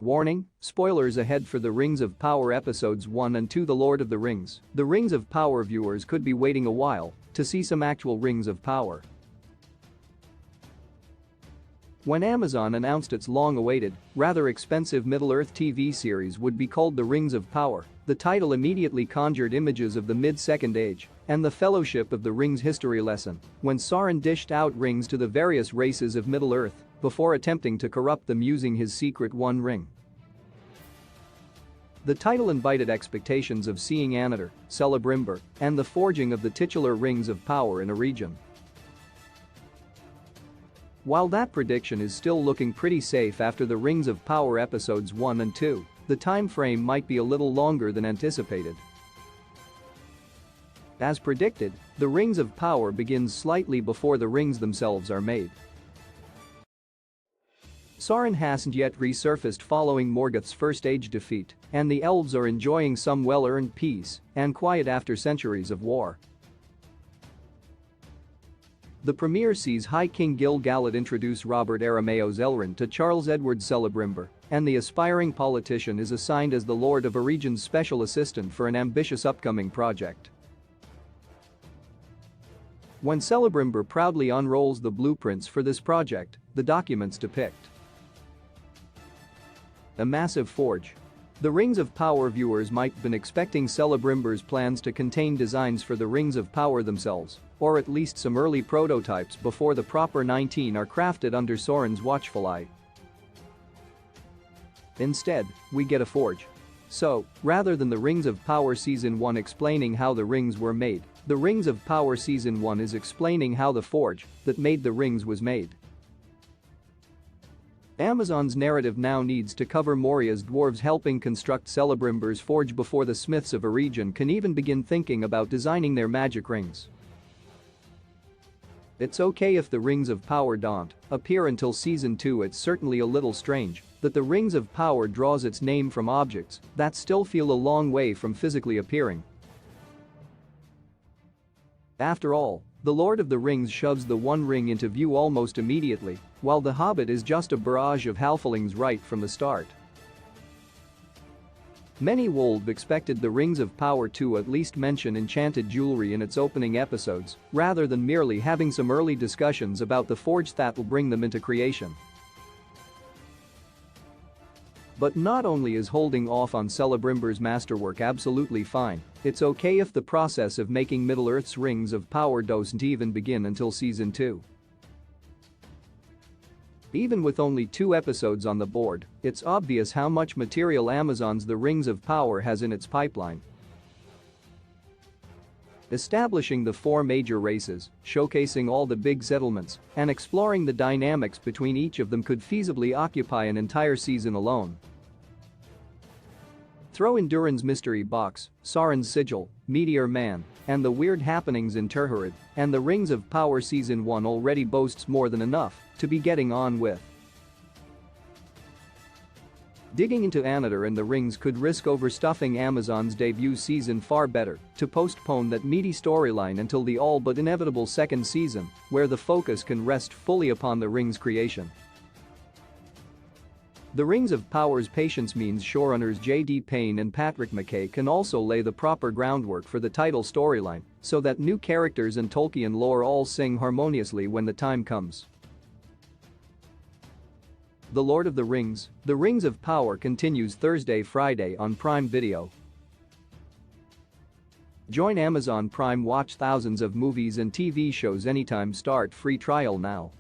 Warning, spoilers ahead for The Rings of Power Episodes 1 and 2 The Lord of the Rings. The Rings of Power viewers could be waiting a while to see some actual Rings of Power. When Amazon announced its long-awaited, rather expensive Middle-earth TV series would be called The Rings of Power, the title immediately conjured images of the mid-Second Age and the Fellowship of the Rings history lesson, when Sauron dished out rings to the various races of Middle-earth before attempting to corrupt them using his secret One Ring. The title invited expectations of seeing Annatar, Celebrimbor, and the forging of the titular Rings of Power in a region. While that prediction is still looking pretty safe after the Rings of Power Episodes 1 and 2, the time frame might be a little longer than anticipated. As predicted, the Rings of Power begins slightly before the rings themselves are made. Sauron hasn't yet resurfaced following Morgoth's First Age defeat, and the elves are enjoying some well-earned peace and quiet after centuries of war. The premiere sees High King Gil-galad introduce Robert Arameo's Elrond to Charles Edward Celebrimbor, and the aspiring politician is assigned as the Lord of a region's special assistant for an ambitious upcoming project. When Celebrimbor proudly unrolls the blueprints for this project, the documents depict a massive forge. The Rings of Power viewers might have been expecting Celebrimbor's plans to contain designs for the Rings of Power themselves, or at least some early prototypes before the proper 19 are crafted under Sauron's watchful eye. Instead, we get a forge. So, rather than the Rings of Power Season 1 explaining how the rings were made, the Rings of Power Season 1 is explaining how the forge that made the rings was made. Amazon's narrative now needs to cover Moria's dwarves helping construct Celebrimbor's forge before the smiths of a region can even begin thinking about designing their magic rings. It's okay if the Rings of Power don't appear until Season 2. It's certainly a little strange that the Rings of Power draws its name from objects that still feel a long way from physically appearing. After all, The Lord of the Rings shoves the One Ring into view almost immediately, while The Hobbit is just a barrage of halflings right from the start. Many would have expected the Rings of Power to at least mention enchanted jewelry in its opening episodes, rather than merely having some early discussions about the forge that will bring them into creation. But not only is holding off on Celebrimbor's masterwork absolutely fine, it's okay if the process of making Middle-earth's Rings of Power doesn't even begin until Season 2. Even with only 2 episodes on the board, it's obvious how much material Amazon's The Rings of Power has in its pipeline. Establishing the 4 major races, showcasing all the big settlements, and exploring the dynamics between each of them could feasibly occupy an entire season alone. Throw in Durin's mystery box, Sauron's sigil, Meteor Man, and the weird happenings in Terhorod, and the Rings of Power Season 1 already boasts more than enough to be getting on with. Digging into Annatar and the Rings could risk overstuffing Amazon's debut season far better to postpone that meaty storyline until the all but inevitable second season, where the focus can rest fully upon the Rings' creation. The Rings of Power's patience means showrunners J.D. Payne and Patrick McKay can also lay the proper groundwork for the title storyline so that new characters and Tolkien lore all sing harmoniously when the time comes. The Lord of the Rings, The Rings of Power continues Thursday-Friday on Prime Video. Join Amazon Prime, watch thousands of movies and TV shows anytime, start free trial now.